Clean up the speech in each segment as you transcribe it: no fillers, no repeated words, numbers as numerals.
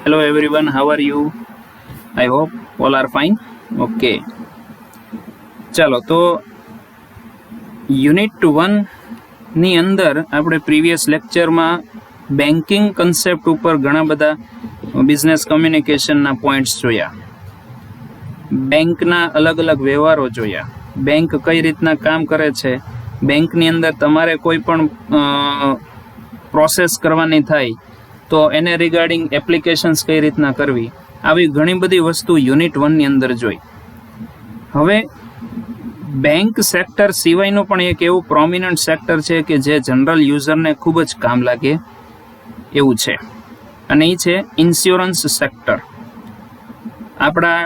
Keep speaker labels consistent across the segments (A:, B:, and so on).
A: Hello everyone, how are you? I hope all are fine. Okay. ચાલો તો unit 1 ની અંદર આપણે પ્રીવિયસ લેક્ચરમાં બેન્કિંગ કન્સેપ્ટ ઉપર ઘણા બધા બિઝનેસ કમ્યુનિકેશનના પોઈન્ટ્સ જોયા, બેંકના અલગ અલગ વ્યવહારો જોયા, બેંક કઈ રીતના કામ કરે છે, બેંકની અંદર તમારે કોઈ પણ પ્રોસેસ કરવાની થાય તો એને રિગાર્ડિંગ એપ્લિકેશન્સ કઈ રીતના કરવી, આવી ઘણી બધી વસ્તુ યુનિટ 1ની અંદર જોઈ. હવે બેંક સેક્ટર સિવાયનું પણ એક એવું પ્રોમિનન્ટ સેક્ટર છે કે જે જનરલ યુઝરને ખૂબ જ કામ લાગે એવું છે, અને એ છે ઇન્સ્યોરન્સ સેક્ટર. આપણા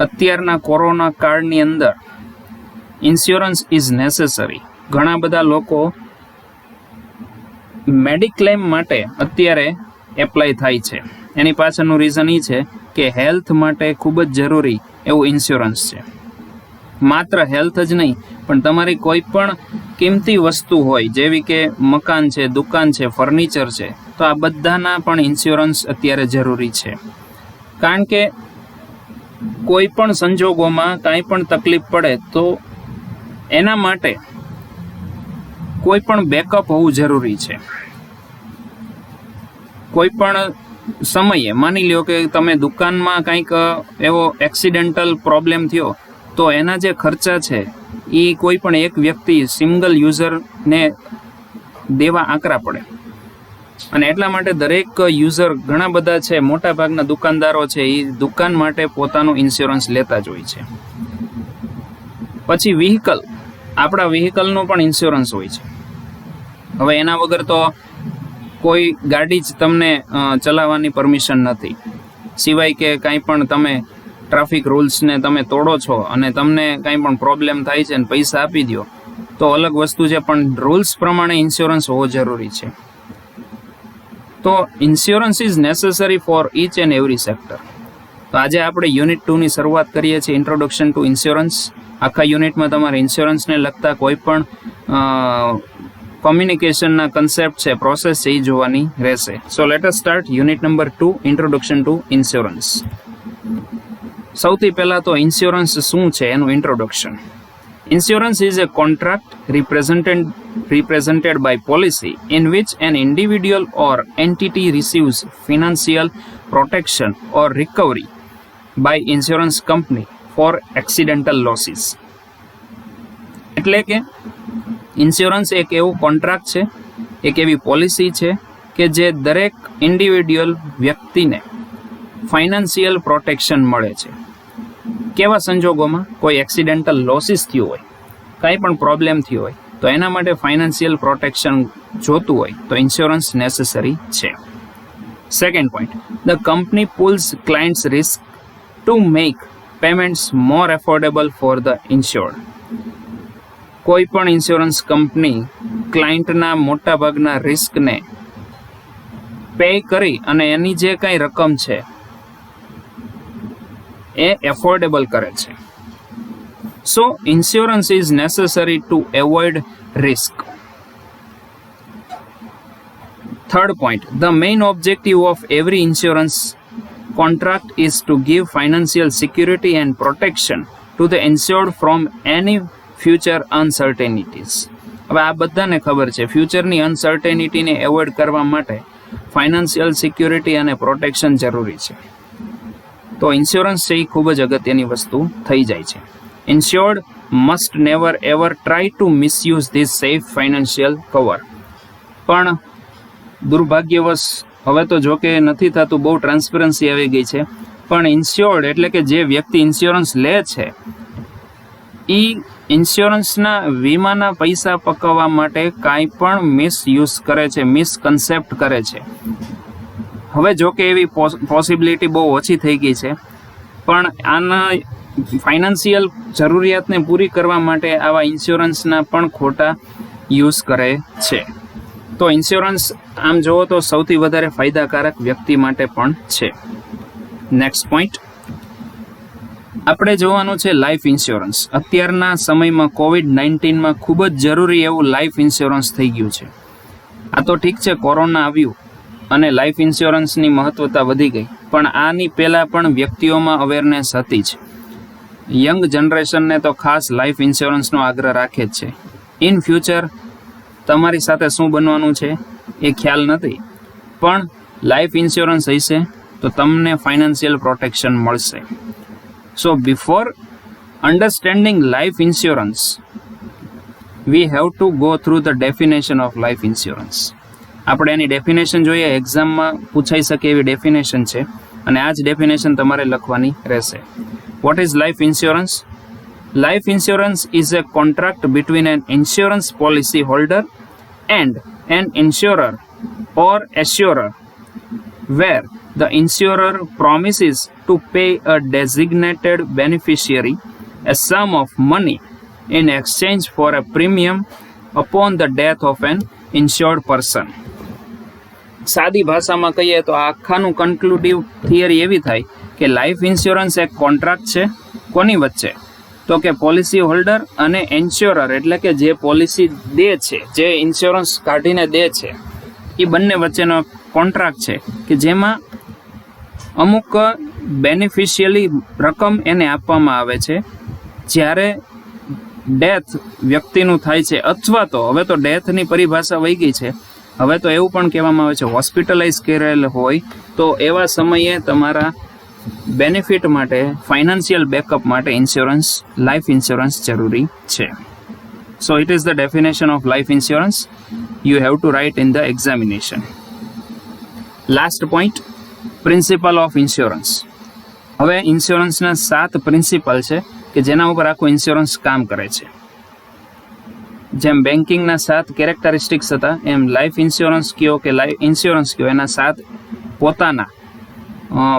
A: અત્યારના કોરોના કાળની અંદર ઇન્સ્યોરન્સ ઇઝ નેસેસરી. ઘણા બધા લોકો મેડિક્લેમ માટે અત્યારે એપ્લાય થાય છે. એની પાછળનું રીઝન એ છે કે હેલ્થ માટે ખૂબ જ જરૂરી એવું ઇન્સ્યોરન્સ છે. માત્ર હેલ્થ જ નહીં, પણ તમારી કોઈ પણ કિંમતી વસ્તુ હોય, જેવી કે મકાન છે, દુકાન છે, ફર્નિચર છે, તો આ બધાના પણ ઇન્સ્યોરન્સ અત્યારે જરૂરી છે. કારણ કે કોઈ પણ સંજોગોમાં કાંઈ પણ તકલીફ પડે તો એના માટે કોઈ પણ બેકઅપ હોવું જરૂરી છે. કોઈ પણ સમયે માની લ્યો કે તમે દુકાનમાં કંઈક એવો એક્સિડેન્ટલ પ્રોબ્લેમ થયો તો એના જે ખર્ચા છે એ કોઈ પણ એક વ્યક્તિ સિંગલ યુઝરને દેવા આકરા પડે, અને એટલા માટે દરેક યુઝર ઘણા બધા છે, મોટા ભાગના દુકાનદારો છે, એ દુકાન માટે પોતાનું ઇન્સ્યોરન્સ લેતા જ હોય છે. પછી વ્હીકલ, આપણા વ્હીકલનું પણ ઇન્સ્યોરન્સ હોય છે. હવે એના વગર તો કોઈ ગાડી જ તમને ચલાવવાની પરમિશન નથી, સિવાય કે કાંઈ પણ તમે ટ્રાફિક રૂલ્સને તમે તોડો છો અને તમને કાંઈ પણ પ્રોબ્લેમ થાય છે અને પૈસા આપી દો તો અલગ વસ્તુ છે, પણ રૂલ્સ પ્રમાણે ઇન્સ્યોરન્સ હોવો જરૂરી છે. તો insurance is necessary for each and every sector. તો આજે આપણે યુનિટ 2ની શરૂઆત કરીએ છીએ, ઇન્ટ્રોડક્શન ટુ ઇન્સ્યોરન્સ. આખા યુનિટમાં તમારે ઇન્સ્યોરન્સને લગતા કોઈ પણ કોમ્યુનિકેશનના કન્સેપ્ટ છે, પ્રોસેસ છે, એ જોવાની રહેશે. So let us start unit number 2, introduction to insurance. સૌથી પહેલા તો ઇન્સ્યોરન્સ શું છે એનું introduction. Insurance is a contract represented by policy in which an individual or entity receives financial protection or recovery by insurance company for accidental losses. એટલે કે insurance એક એવું કોન્ટ્રાક્ટ છે, એક એવી પોલિસી છે કે જે દરેક ઇન્ડિવિડ્યુઅલ વ્યક્તિને ફાઇનાન્શિયલ પ્રોટેક્શન મળે છે. કેવા સંજોગોમાં? કોઈ એક્સિડેન્ટલ લોસીસ થયું હોય, કાંઈ પણ પ્રોબ્લેમ થયો હોય તો એના માટે ફાઇનાન્શિયલ પ્રોટેક્શન જોતું હોય તો ઇન્સ્યોરન્સ નેસેસરી છે. Second point, the company pulls clients risk to make payments more affordable for the ઇન્શ્યોર્ડ. કોઈ પણ ઇન્સ્યોરન્સ કંપની ક્લાયન્ટના મોટા ભાગના રિસ્કને પે કરી અને એની જે કાંઈ રકમ છે એ એફોર્ડેબલ કરે છે. So insurance is necessary to avoid risk. Third point, the main objective of every insurance contract is to give financial security and protection to the insured from any future uncertainties. હવે આ બધાને ખબર છે, ફ્યુચરની અનસર્ટેનિટીને avoid કરવા માટે financial security અને protection જરૂરી છે. તો ઇન્સ્યોરન્સ છે એ ખૂબ જ અગત્યની વસ્તુ થઈ જાય છે. Insured must never ever try to misuse this safe financial cover. પણ દુર્ભાગ્યવશ હવે તો જો કે નથી થતું, બહુ ટ્રાન્સપરન્સી આવી ગઈ છે, પણ ઇન્સ્યોર્ડ એટલે કે જે વ્યક્તિ ઇન્સ્યોરન્સ લે છે એ ઇન્સ્યોરન્સના વીમાના પૈસા પકવવા માટે કાંઈ પણ મિસયુઝ કરે છે, મિસકન્સેપ્ટ કરે છે. હવે જો કે એવી પોસિબિલિટી બહુ ઓછી થઈ ગઈ છે, પણ આના ફાઇનાન્શિયલ જરૂરિયાતને પૂરી કરવા માટે આવા ઇન્સ્યોરન્સના પણ ખોટા યુઝ કરે છે. તો ઇન્સ્યોરન્સ આમ જુઓ તો સૌથી વધારે ફાયદાકારક વ્યક્તિ માટે પણ છે. નેક્સ્ટ પોઈન્ટ, આપણે જોવાનું છે લાઈફ ઇન્સ્યોરન્સ. અત્યારના સમયમાં COVID-19માં ખૂબ જ જરૂરી એવું લાઈફ ઇન્સ્યોરન્સ થઈ ગયું છે. આ તો ઠીક છે, કોરોના આવ્યું અને લાઈફ ઇન્સ્યોરન્સની મહત્વતા વધી ગઈ, પણ આની પહેલાં પણ વ્યક્તિઓમાં અવેરનેસ હતી જ. યંગ જનરેશનને તો ખાસ લાઈફ ઇન્સ્યોરન્સનો આગ્રહ રાખે જ છે. ઇન ફ્યુચર તમારી સાથે શું બનવાનું છે એ ખ્યાલ નથી, પણ લાઈફ ઇન્સ્યોરન્સ હશે તો તમને ફાઇનાન્શિયલ પ્રોટેક્શન મળશે. સો before understanding life insurance we have to go through the definition of life insurance. આપણે એની ડેફિનેશન જોઈએ, એક્ઝામમાં પૂછાઈ શકે એવી ડેફિનેશન છે અને આ જ ડેફિનેશન તમારે લખવાની રહેશે. What is life insurance? Life insurance is a contract between an insurance policy holder and an insurer or assurer, where the insurer promises to pay a designated beneficiary a sum of money in exchange for a premium upon the death of an insured person. સાદી ભાષામાં કહીએ તો આખાનું કન્ક્લુડિવ theory એવી થાય કે life insurance એક contract છે. કોની વચ્ચે? તો કે પોલિસી હોલ્ડર અને ઇન્સ્યોરર, એટલે કે જે પોલિસી દે છે, જે ઇન્સ્યોરન્સ કાઢીને દે છે, એ બંને વચ્ચેનો કોન્ટ્રાક્ટ છે કે જેમાં અમુક બેનિફિશિયલી રકમ એને આપવામાં આવે છે જ્યારે ડેથ વ્યક્તિનું થાય છે, અથવા તો હવે તો ડેથની પરિભાષા વહી ગઈ છે, હવે તો એવું પણ કહેવામાં આવે છે હોસ્પિટલાઇઝ કરેલ હોય તો એવા સમયે તમારા બેનિફિટ માટે, ફાઇનાન્શિયલ બેકઅપ માટે ઇન્સ્યોરન્સ, લાઈફ ઇન્સ્યોરન્સ જરૂરી છે. So it is the definition of life insurance. You have to write in the examination. Last point, principle of insurance. હવે ઇન્સ્યોરન્સના 7 પ્રિન્સિપલ છે કે જેના ઉપર આખું ઇન્સ્યોરન્સ કામ કરે છે. જેમ બેન્કિંગના 7 કેરેક્ટરિસ્ટિક્સ હતા, એમ લાઈફ ઇન્સ્યોરન્સ કયો કે લાઈફ ઇન્સ્યોરન્સ કયો, એના 7 પોતાના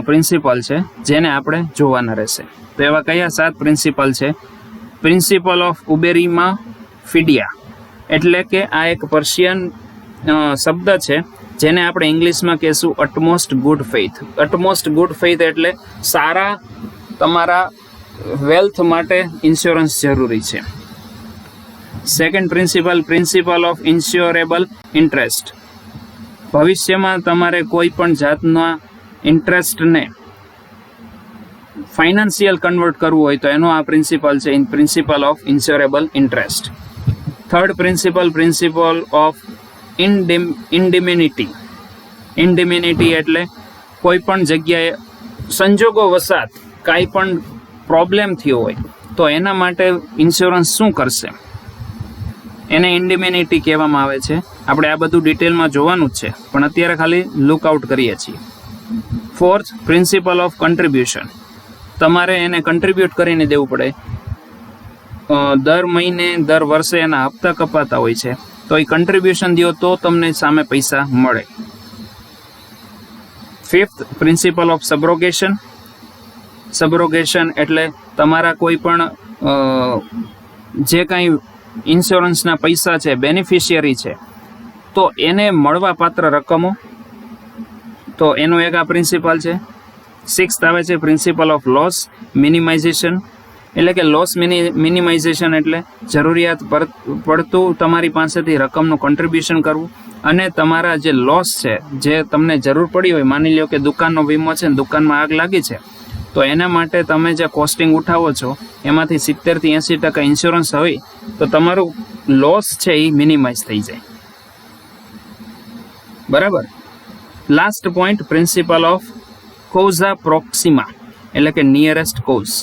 A: પ્રિન્સિપલ છે જેને આપણે જોવાના રહેશે. તો એવા કયા 7 પ્રિન્સિપલ છે? પ્રિન્સિપલ ઓફ ઉબેરીમા ફિડિયા, એટલે કે આ એક પર્શિયન શબ્દ છે જેને આપણે ઇંગ્લિશમાં કહેશું utmost good faith. Utmost good faith એટલે સારા તમારા વેલ્થ માટે ઇન્સ્યોરન્સ જરૂરી છે. Second principle, principle of insurable interest. ભવિષ્યમાં તમારે કોઈ પણ જાતના ઇન્ટરેસ્ટને ફાઇનાન્શિયલ કન્વર્ટ કરવું હોય તો એનો આ પ્રિન્સિપલ છે, principle of insurable interest. Third principle, principle of indemnity. Indemnity એટલે કોઈ પણ જગ્યાએ સંજોગો વસાત કાંઈ પણ પ્રોબ્લેમ થયો હોય તો એના માટે ઇન્સ્યોરન્સ શું કરશે, એને ઇન્ડિમિનિટી કહેવામાં આવે છે. આપણે આ બધું ડિટેલમાં જોવાનું જ છે, પણ અત્યારે ખાલી લુકઆઉટ કરીએ છીએ. Fourth, principal of contribution. તમારે એને કન્ટ્રીબ્યુટ કરીને દેવું પડે. દર મહિને, દર વર્ષે એના હપ્તા કપાતા હોય છે, તો એ કન્ટ્રીબ્યુશન દો તો તમને સામે પૈસા મળે. Fifth, principle of subrogation. Subrogation એટલે તમારા કોઈ પણ જે કાંઈ ઇન્સ્યોરન્સના પૈસા છે, બેનિફિશિયરી છે, તો એને મળવા પાત્ર રકમો, તો એનો એક આ પ્રિન્સિપલ છે. સિક્સ્થ આવે છે પ્રિન્સિપલ ઓફ લોસ મિનિમાઇઝેશન, એટલે કે લોસ મિનિમાઇઝેશન એટલે જરૂરિયાત પડતું તમારી પાસેથી રકમનું કન્ટ્રીબ્યુશન કરવું, અને તમારા જે લોસ છે, જે તમને જરૂર પડી હોય, માની લો કે દુકાનનો વીમો છે ને દુકાનમાં આગ લાગી છે, તો એના માટે તમે જે કોસ્ટિંગ ઉઠાવો છો એમાંથી 70 થી 80% ઇન્સ્યોરન્સ હોય તો તમારું લોસ છે એ મિનિમાઇઝ થઈ જાય. બરાબર. Last point, principle of causa proxima, એટલે કે નિયરેસ્ટ કોઝ,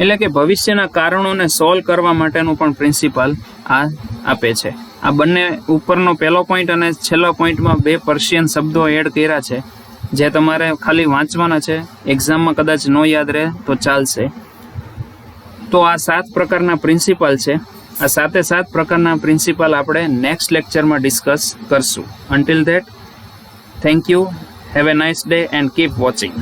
A: એટલે કે ભવિષ્યના કારણોને સોલ્વ કરવા માટેનું પણ પ્રિન્સિપલ આ આપે છે. આ બંને ઉપરનો પહેલો પોઈન્ટ અને છેલ્લા પોઈન્ટમાં 2 પર્શિયન શબ્દો એડ કર્યા છે જે તમારે ખાલી વાંચવાના છે, એક્ઝામમાં કદાચ ન યાદ રહે તો ચાલશે. તો આ 7 પ્રકારના પ્રિન્સિપલ છે. આ 7 પ્રકારના પ્રિન્સિપલ આપણે નેક્સ્ટ લેક્ચરમાં ડિસ્કસ કરશું. Until that, thank you, have a nice day and keep watching.